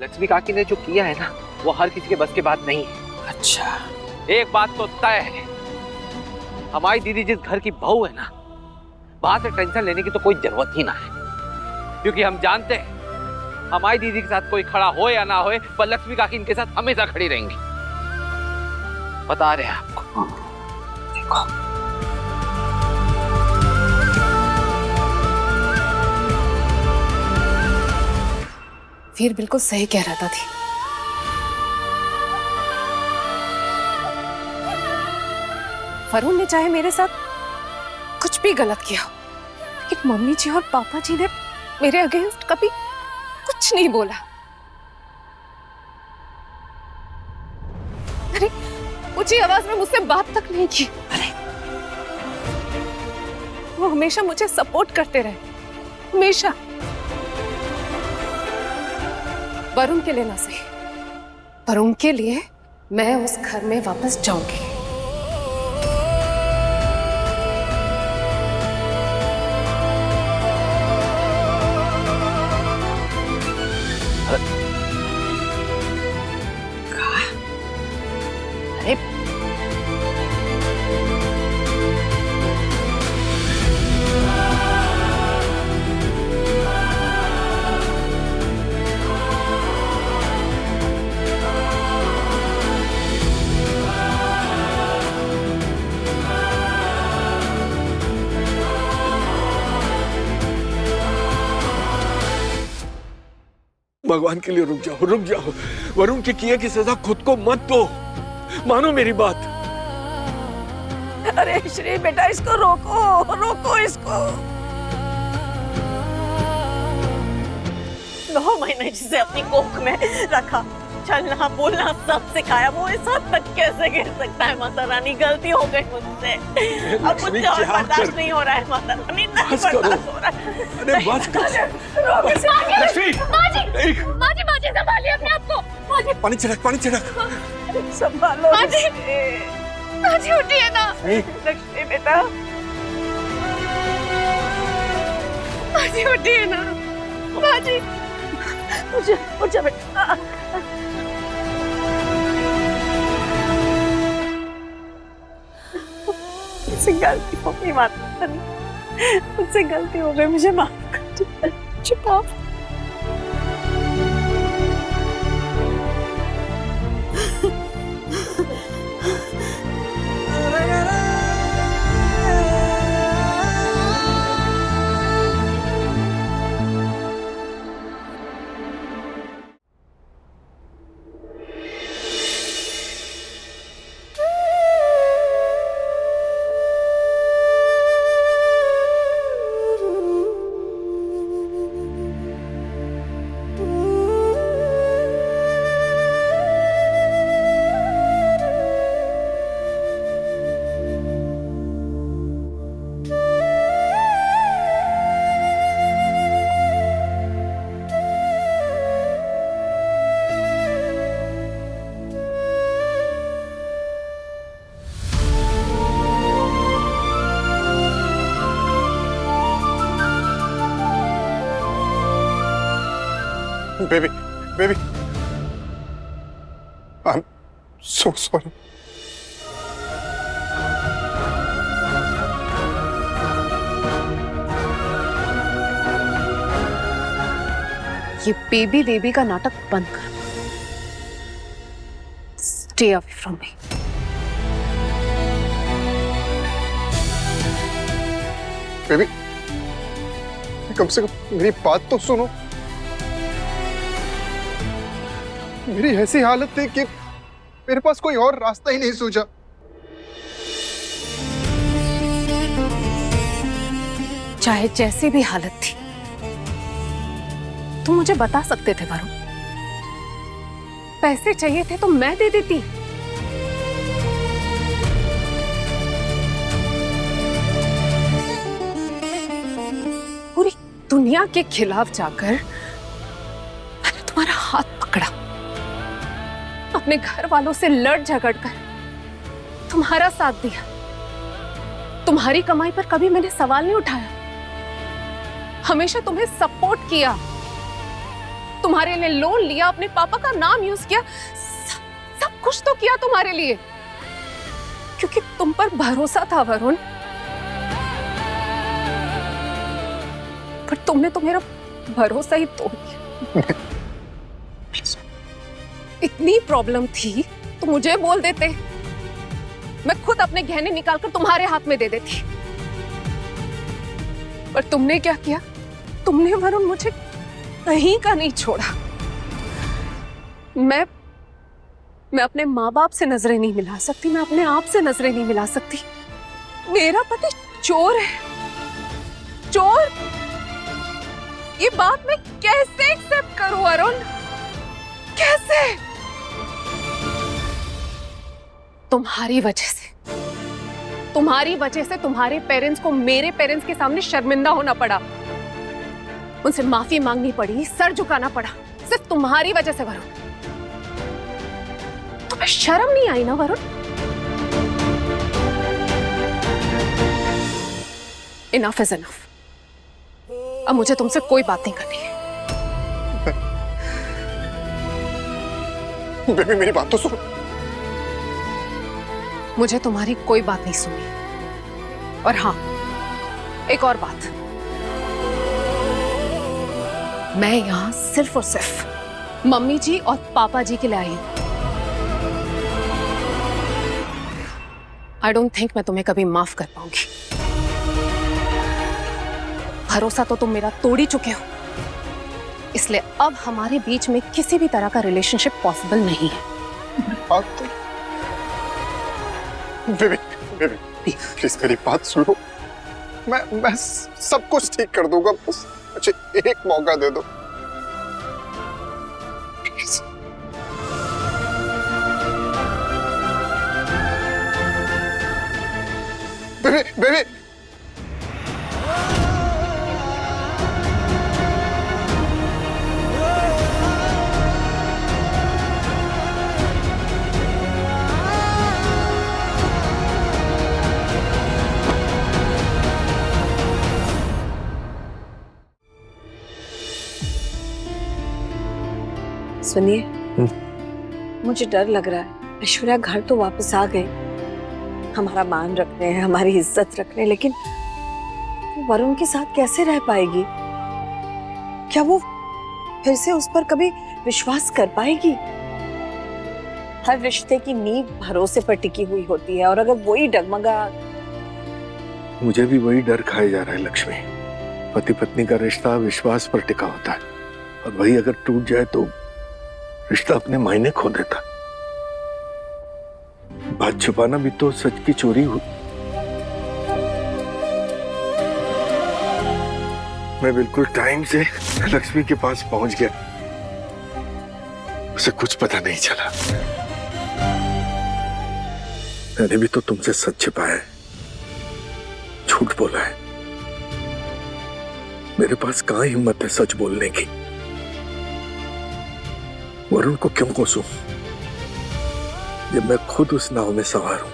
लक्ष्मी काकी ने जो किया है ना, वो हर किसी के बस की बात नहीं है। अच्छा, एक बात तो तय है, हमारी दीदी जिस घर की बहू है ना, वहां से टेंशन लेने की तो कोई जरूरत ही ना है, क्योंकि हम जानते हैं हमारी दीदी के साथ कोई खड़ा हो या ना होए, पर लक्ष्मी काकी इनके साथ हमेशा खड़ी रहेंगी। बता रहे हैं आपको। देखो, वीर बिल्कुल सही कह रहा था थी। वरुण ने चाहे मेरे साथ कुछ भी गलत किया हो, लेकिन मम्मी जी और पापा जी ने मेरे अगेंस्ट कभी कुछ नहीं बोला। अरे ऊंची आवाज में मुझसे बात तक नहीं की। अरे वो हमेशा मुझे सपोर्ट करते रहे, हमेशा। वरुण के लिए ना सही, पर उनके लिए मैं उस घर में वापस जाऊंगी। अरे भगवान के लिए रुक जाओ, रुक जाओ। वरुण के किए की सजा खुद को मत दो, मानो मेरी बात। अरे श्री बेटा, इसको रोको, रोको इसको। 9 महीने जिसे अपनी कोख में रखा, चलना बोलना सब सिखाया, वो इस हद तक कैसे गिर सकता है? माता रानी, गलती हो गई मुझसे, अब मुझसे और बर्दाश्त नहीं हो रहा है। माता रानी, नहीं बर्दाश्त हो रहा है। अरे बस कर। लक्ष्मी, माजी संभालिए अपने आप को। पानी छिड़क, पानी छिड़क। संभालो माजी, उठिए ना। लक्ष्मी बेटा, माजी उठिए ना। माजी उठ जा बेटा। मुझसे गलती हो गई माता रानी, मुझसे गलती हो गई, मुझे माफ कर दो। छुपाओ। Baby, I'm so sorry. ये बेबी बेबी का नाटक बंद कर। Stay away from me. Baby, कम से कम मेरी बात तो सुनो। मेरी ऐसी हालत थी कि मेरे पास कोई और रास्ता ही नहीं सूझा। चाहे जैसी भी हालत थी, तुम मुझे बता सकते थे वरुण। पैसे चाहिए थे तो मैं दे देती। पूरी दुनिया के खिलाफ जाकर मैंने तुम्हारा हाथ पकड़ा, अपने घर वालों से लड़ झगड़ कर तुम्हारा साथ दिया। तुम्हारी कमाई पर कभी मैंने सवाल नहीं उठाया, हमेशा तुम्हें सपोर्ट किया। तुम्हारे लिए लोन लिया, अपने पापा का नाम यूज किया, सब कुछ तो किया तुम्हारे लिए, क्योंकि तुम पर भरोसा था वरुण। पर तुमने तो मेरा भरोसा ही तोड़ दिया। इतनी प्रॉब्लम थी तो मुझे बोल देते, मैं खुद अपने गहने निकालकर तुम्हारे हाथ में दे देती। पर तुमने क्या किया? तुमने वरुण मुझे कहीं का नहीं छोड़ा। मैं अपने माँ बाप से नजरें नहीं मिला सकती, मैं अपने आप से नजरें नहीं मिला सकती। मेरा पति चोर है, चोर। ये बात मैं कैसे एक्सेप्ट करूं वरुण? कैसे? तुम्हारी वजह से तुम्हारे पेरेंट्स को मेरे पेरेंट्स के सामने शर्मिंदा होना पड़ा, उनसे माफी मांगनी पड़ी, सर झुकाना पड़ा, सिर्फ तुम्हारी वजह से वरुण। तुम्हें शर्म नहीं आई ना वरुण? Enough is enough. अब मुझे तुमसे कोई बात नहीं करनी है। बेबी मेरी बात तो सुनो। मुझे तुम्हारी कोई बात नहीं सुनी। और हाँ, एक और बात, मैं यहां सिर्फ और सिर्फ मम्मी जी और पापा जी के लिए आई हूं। आई डोंट थिंक मैं तुम्हें कभी माफ कर पाऊंगी। भरोसा तो तुम मेरा तोड़ ही चुके हो, इसलिए अब हमारे बीच में किसी भी तरह का रिलेशनशिप पॉसिबल नहीं है। बात तो बेबी प्लीज मेरी बात सुनो। मैं सब कुछ ठीक कर दूंगा, बस मुझे एक मौका दे दो प्लीज। बेबी सुनिए, मुझे डर लग रहा है। ऐश्वर्या घर तो वापस आ गए, हमारा मान रख रहे हैं, हमारी इज्जत रख रहे हैं, लेकिन वो वरुण के साथ कैसे रह पाएगी? क्या वो फिर से उस पर कभी विश्वास कर पाएगी? हर रिश्ते की नींव भरोसे पर टिकी हुई होती है, और अगर वही डगमगा। मुझे भी वही डर खाया जा रहा है लक्ष्मी। पति पत्नी का रिश्ता विश्वास पर टिका होता है, और वही अगर टूट जाए तो रिश्ता अपने मायने खो देता। बात छुपाना भी तो सच की चोरी हुई। मैं बिल्कुल टाइम से लक्ष्मी के पास पहुंच गया, उसे कुछ पता नहीं चला। मैंने भी तो तुमसे सच छिपाया है, झूठ बोला है। मेरे पास कहां हिम्मत है सच बोलने की। वरुण को क्यों कोसूं जब मैं खुद उस नाव में सवार हूं?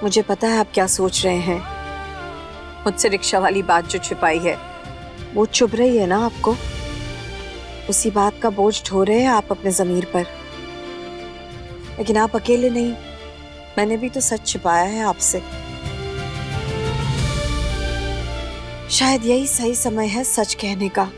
मुझे पता है आप क्या सोच रहे हैं। मुझसे रिक्शा वाली बात जो छिपाई है वो चुभ रही है ना आपको? उसी बात का बोझ ढो रहे हैं आप अपने ज़मीर पर। लेकिन आप अकेले नहीं, मैंने भी तो सच छिपाया है आपसे। शायद यही सही समय है सच कहने का।